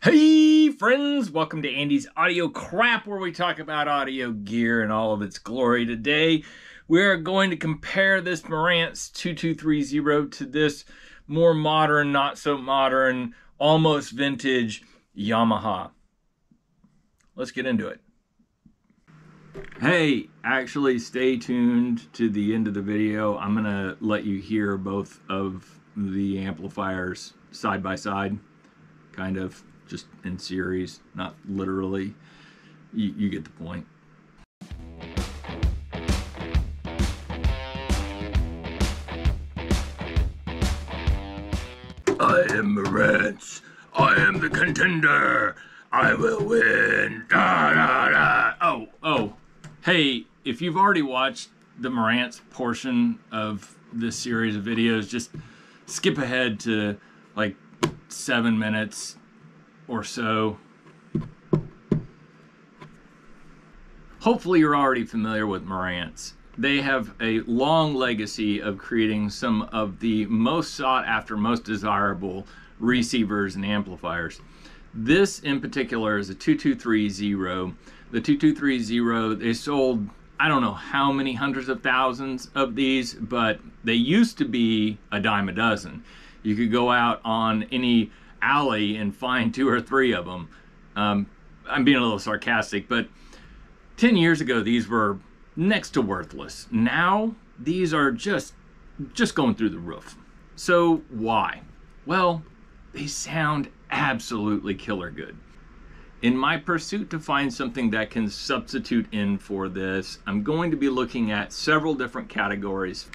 Hey friends, welcome to Andy's Audio Crap, where we talk about audio gear in all of its glory. Today we are going to compare this Marantz 2230 to this more modern, not so modern, almost vintage Yamaha. Let's get into it. Hey, actually stay tuned to the end of the video. I'm gonna let you hear both of the amplifiers side by side, kind of. Just in series, not literally. You get the point. I am Marantz. I am the contender. I will win. Da, da, da. Oh. Hey, if you've already watched the Marantz portion of this series of videos, just skip ahead to like 7 minutes or so. Hopefully you're already familiar with Marantz. They have a long legacy of creating some of the most sought after, most desirable receivers and amplifiers. This in particular is a 2230. The 2230, they sold I don't know how many hundreds of thousands of these, but they used to be a dime a dozen. You could go out on any alley and find 2 or 3 of them. I'm being a little sarcastic, but 10 years ago these were next to worthless. Now these are just going through the roof. So why? Well, they sound absolutely killer good. In my pursuit to find something that can substitute in for this, I'm going to be looking at several different categories.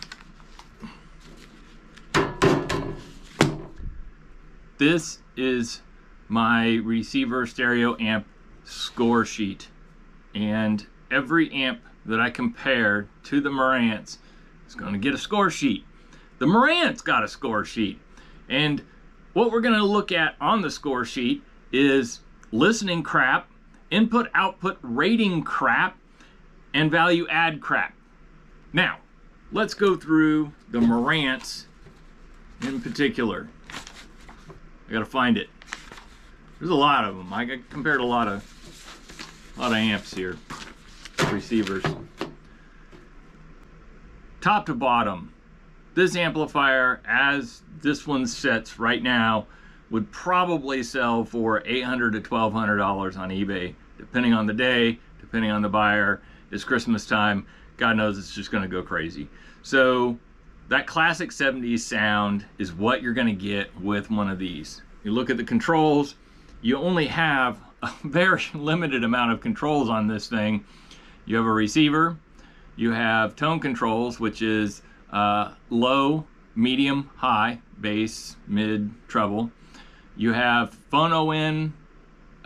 This is my receiver stereo amp score sheet, and every amp that I compare to the Marantz is going to get a score sheet. The Marantz got a score sheet, and what we're going to look at on the score sheet is listening crap, input output rating crap, and value add crap. Now let's go through the Marantz in particular. I gotta find it. There's a lot of them. I compared a lot of amps here, receivers. Top to bottom, this amplifier, as this one sits right now, would probably sell for $800 to $1,200 on eBay, depending on the day, depending on the buyer. It's Christmas time. God knows it's just gonna go crazy. So that classic 70s sound is what you're gonna get with one of these. You look at the controls, you only have a very limited amount of controls on this thing. You have a receiver, you have tone controls, which is low, medium, high, bass, mid, treble. You have phono in,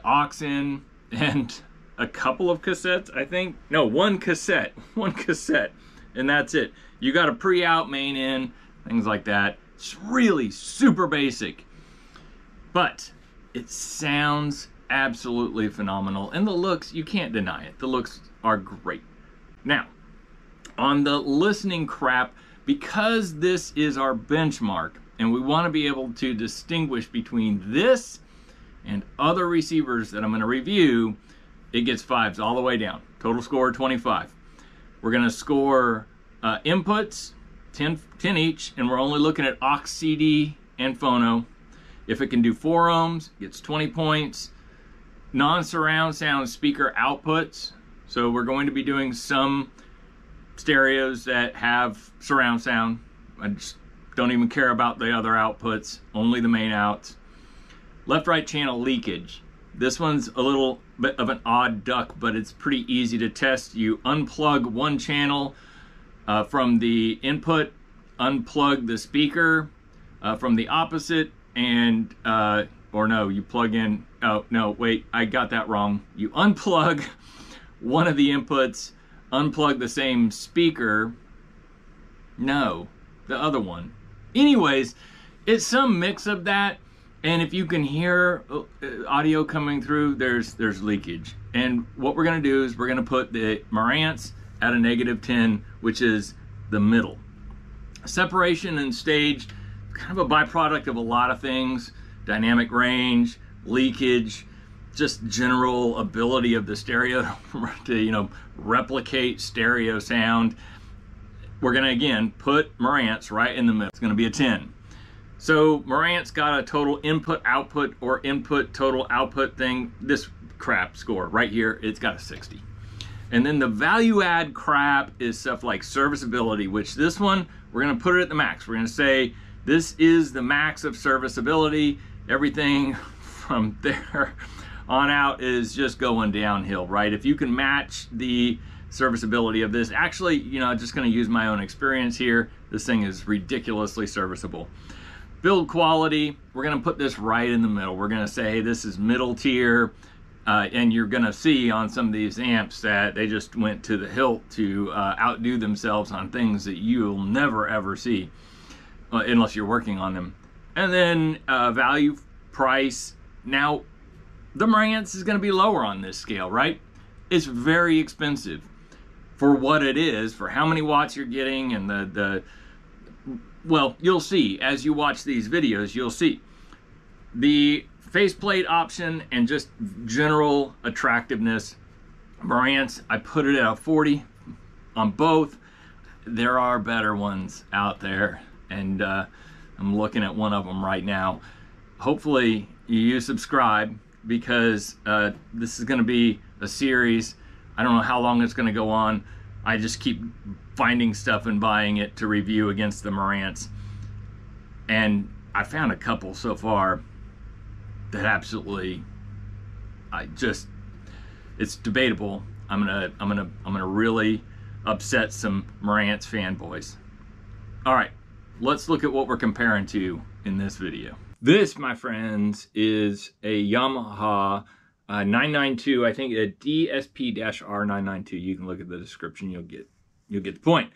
aux in, and a couple of cassettes, I think. No, one cassette, and that's it. You got a pre-out, main in, things like that. It's really super basic, but it sounds absolutely phenomenal. And the looks, you can't deny it. The looks are great. Now, on the listening crap, because this is our benchmark, and we want to be able to distinguish between this and other receivers that I'm going to review, it gets 5s all the way down. Total score 25. We're going to score inputs 10 each, and we're only looking at aux, CD, and phono. If it can do 4 ohms, it gets 20 points. Non-surround sound speaker outputs. So we're going to be doing some stereos that have surround sound. I just don't even care about the other outputs, only the main outs. Left-right channel leakage. This one's a little bit of an odd duck, but it's pretty easy to test. You unplug one channel from the input, unplug the speaker from the opposite, and or no, you plug in, oh no, wait, I got that wrong. You unplug one of the inputs, unplug the same speaker, no, the other one. Anyways, it's some mix of that, and if you can hear audio coming through, there's leakage. And what we're gonna do is we're gonna put the Marantz at a -10, which is the middle. Separation and stage, kind of a byproduct of a lot of things. Dynamic range, leakage, just general ability of the stereo to, you know, replicate stereo sound. We're gonna again put Marantz right in the middle. It's gonna be a 10. So Marantz got a total input output or input total output thing. This Krapp score right here, it's got a 60. And then the value add Krapp is stuff like serviceability, which this one, we're gonna put it at the max. We're gonna say this is the max of serviceability. Everything from there on out is just going downhill, right? If you can match the serviceability of this, actually, you know, just gonna use my own experience here. This thing is ridiculously serviceable. Build quality, we're gonna put this right in the middle. We're gonna say, hey, this is middle tier, and you're gonna see on some of these amps that they just went to the hilt to outdo themselves on things that you'll never ever see unless you're working on them. And then value, price. Now, the Marantz is gonna be lower on this scale, right? It's very expensive for what it is, for how many watts you're getting, and well, you'll see as you watch these videos, you'll see the faceplate option and just general attractiveness. Marantz, I put it at a 40 on both. There are better ones out there, and I'm looking at one of them right now. Hopefully you subscribe, because this is going to be a series. I don't know how long it's going to go on. I just keep finding stuff and buying it to review against the Marantz, and I found a couple so far that absolutely, it's debatable. I'm gonna really upset some Marantz fanboys. All right, let's look at what we're comparing to in this video. This, my friends, is a Yamaha 992, I think a DSP-R992. You can look at the description, you'll get the point.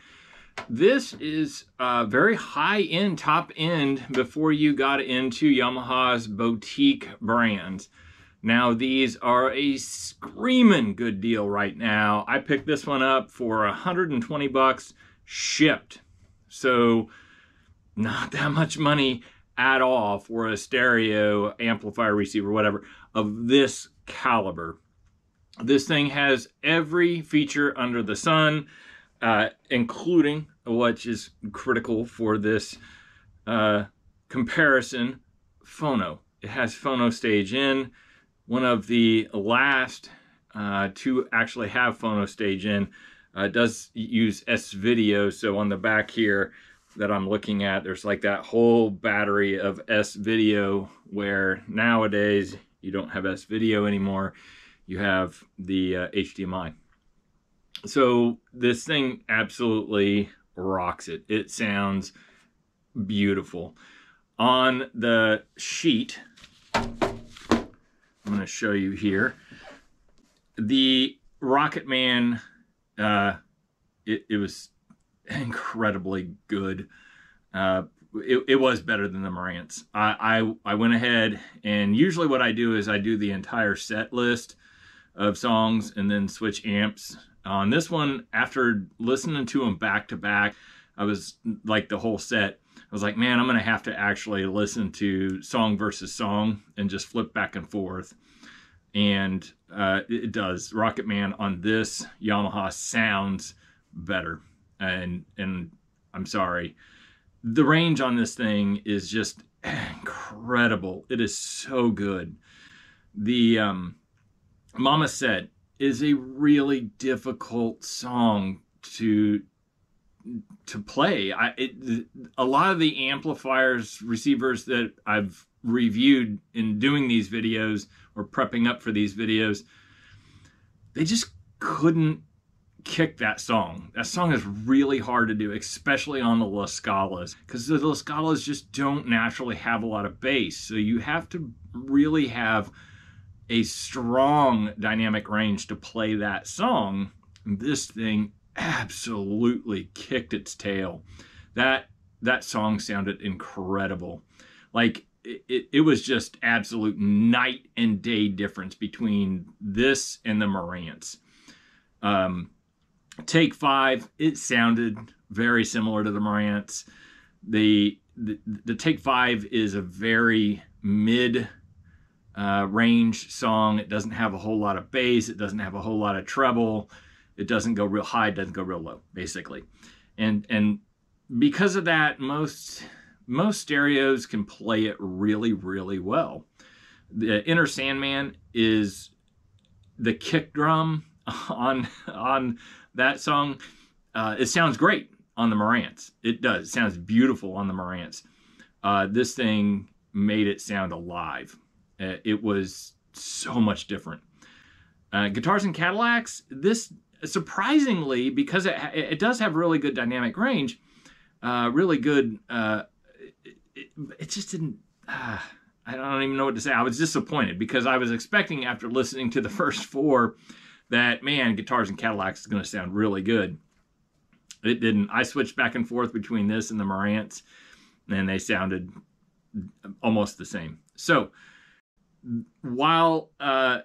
This is very high-end, top-end before you got into Yamaha's boutique brands. Now, these are a screaming good deal right now. I picked this one up for 120 bucks shipped. So, not that much money at all for a stereo amplifier receiver, whatever, of this caliber. This thing has every feature under the sun, including, which is critical for this comparison, phono. It has phono stage in. One of the last to actually have phono stage in. Does use S-Video, so on the back here that I'm looking at, there's like that whole battery of S-Video, where nowadays you don't have S-Video anymore. You have the HDMI. So this thing absolutely rocks it. It sounds beautiful. On the sheet, I'm going to show you here, the Rocketman, it was incredibly good. It was better than the Marantz. I went ahead, and usually what I do is I do the entire set list of songs and then switch amps. On this one, after listening to them back to back, I was like, the whole set, I was like, man, I'm gonna have to actually listen to song versus song and just flip back and forth. And it does. Rocketman on this Yamaha sounds better. And I'm sorry, the range on this thing is just incredible. It is so good. The Mama Said is a really difficult song to play. A lot of the amplifiers, receivers that I've reviewed in doing these videos or prepping up for these videos, they just couldn't kick that song. That song is really hard to do, especially on the La Scalas, because the La Scalas just don't naturally have a lot of bass. So you have to really have a strong dynamic range to play that song. This thing absolutely kicked its tail. That song sounded incredible. Like it was just absolute night and day difference between this and the Marantz. Take 5, it sounded very similar to the Marantz. The Take 5 is a very mid range song. It doesn't have a whole lot of bass. It doesn't have a whole lot of treble. It doesn't go real high. It doesn't go real low, basically. And because of that, most stereos can play it really, really well. The Inner Sandman is the kick drum on that song. It sounds great on the Marantz. It does. It sounds beautiful on the Marantz. This thing made it sound alive. It was so much different. Guitars and Cadillacs, this surprisingly, because it does have really good dynamic range, really good, it just didn't, I don't even know what to say. I was disappointed because I was expecting, after listening to the first four, that, man, Guitars and Cadillacs is going to sound really good. It didn't. I switched back and forth between this and the Marantz, and they sounded almost the same. So while the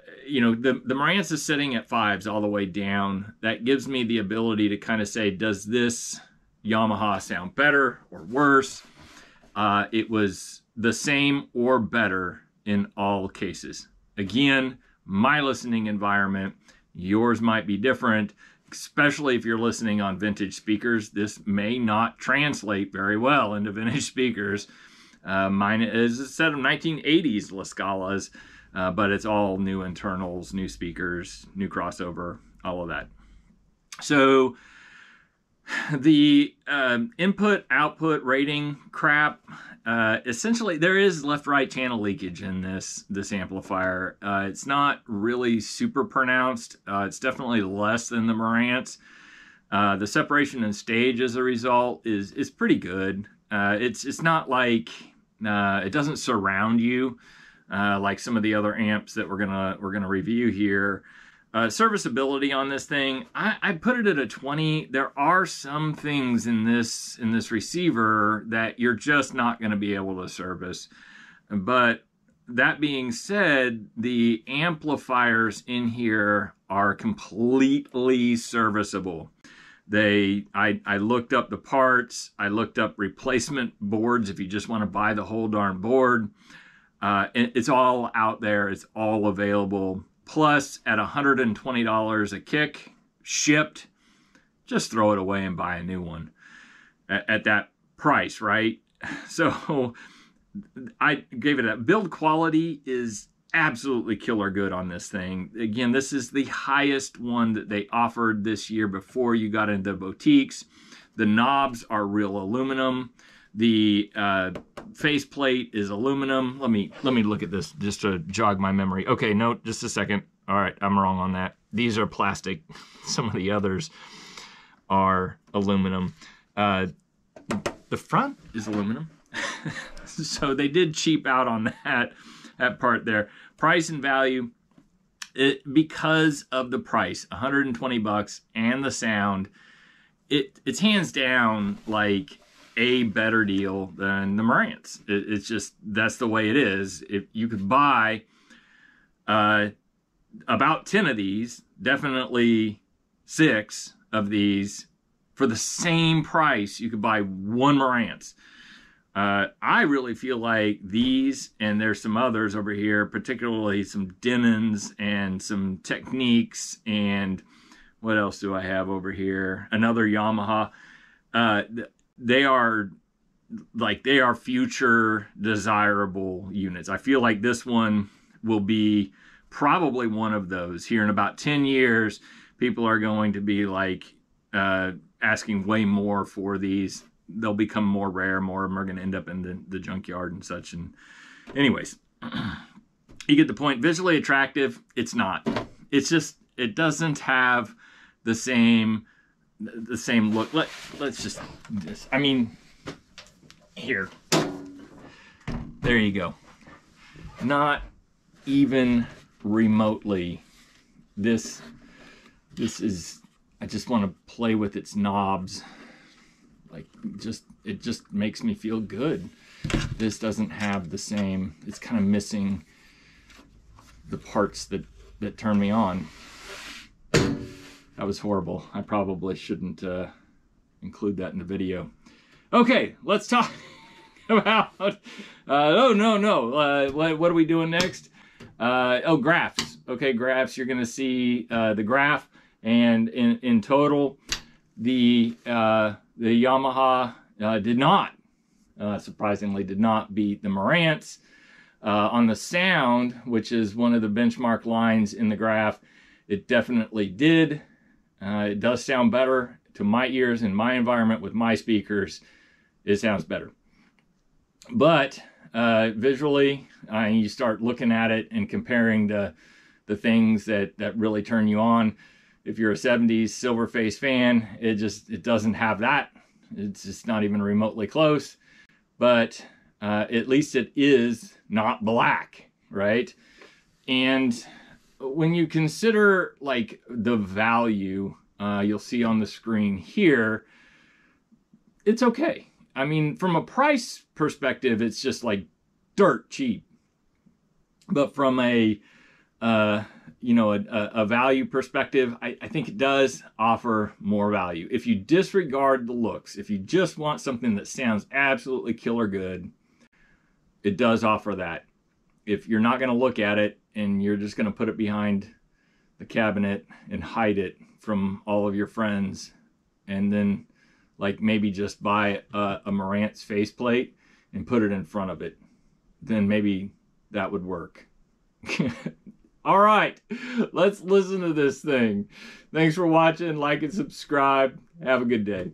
Marantz is sitting at 5s all the way down, that gives me the ability to kind of say, does this Yamaha sound better or worse? It was the same or better in all cases. Again, my listening environment, yours might be different, especially if you're listening on vintage speakers. This may not translate very well into vintage speakers. Mine is a set of 1980s La Scalas, but it's all new internals, new speakers, new crossover, all of that. So the input-output rating crap, essentially there is left-right channel leakage in this amplifier. It's not really super pronounced. It's definitely less than the Marantz. The separation in stage as a result is pretty good. It's not like it doesn't surround you like some of the other amps that we're gonna review here. Serviceability on this thing, I put it at a 20. There are some things in this receiver that you're just not going to be able to service. But that being said, the amplifiers in here are completely serviceable. I looked up the parts. I looked up replacement boards if you just want to buy the whole darn board. It's all out there. It's all available. Plus, at $120 a kick, shipped, just throw it away and buy a new one at that price, right? So I gave it a build quality is absolutely killer good on this thing. Again, this is the highest one that they offered this year before you got into boutiques. The knobs are real aluminum. The faceplate is aluminum. Let me look at this just to jog my memory. Okay, no, just a second. All right, I'm wrong on that. These are plastic. Some of the others are aluminum. The front is aluminum. So they did cheap out on that part there. Price and value, because of the price, 120 bucks, and the sound, it's hands down like a better deal than the Marantz. It's just, that's the way it is. If you could buy about 10 of these, definitely 6 of these, for the same price, you could buy one Marantz. I really feel like these, and there's some others over here, particularly some Denons and some Techniques, and what else do I have over here? Another Yamaha. They are future desirable units. I feel like this one will be probably one of those. Here in about 10 years, people are going to be like asking way more for these. They'll become more rare. More of them are going to end up in the junkyard and such. And anyways, you get the point. Visually attractive, it's not. It's just, it doesn't have the same look. Let's just I mean, here, there you go. Not even remotely. This is, I just want to play with its knobs. Like, it just makes me feel good. This doesn't have the same, it's kind of missing the parts that turn me on. That was horrible. I probably shouldn't include that in the video. Okay, let's talk about, what are we doing next? Oh, graphs. Okay, graphs. You're going to see the graph, and in total, the Yamaha did not, surprisingly, did not beat the Marantz. On the sound, which is one of the benchmark lines in the graph, it definitely did. It does sound better to my ears in my environment with my speakers. It sounds better. But visually, you start looking at it and comparing the things that really turn you on. If you're a 70s Silverface fan, it doesn't have that. It's just not even remotely close. But at least it is not black, right? And when you consider like the value, you'll see on the screen here, it's okay. I mean, from a price perspective, it's just like dirt cheap. But from a value perspective, I think it does offer more value. If you disregard the looks, if you just want something that sounds absolutely killer good, it does offer that. If you're not going to look at it and you're just going to put it behind the cabinet and hide it from all of your friends, and then like maybe just buy a Marantz faceplate and put it in front of it, then maybe that would work. All right, let's listen to this thing. Thanks for watching. Like and subscribe. Have a good day.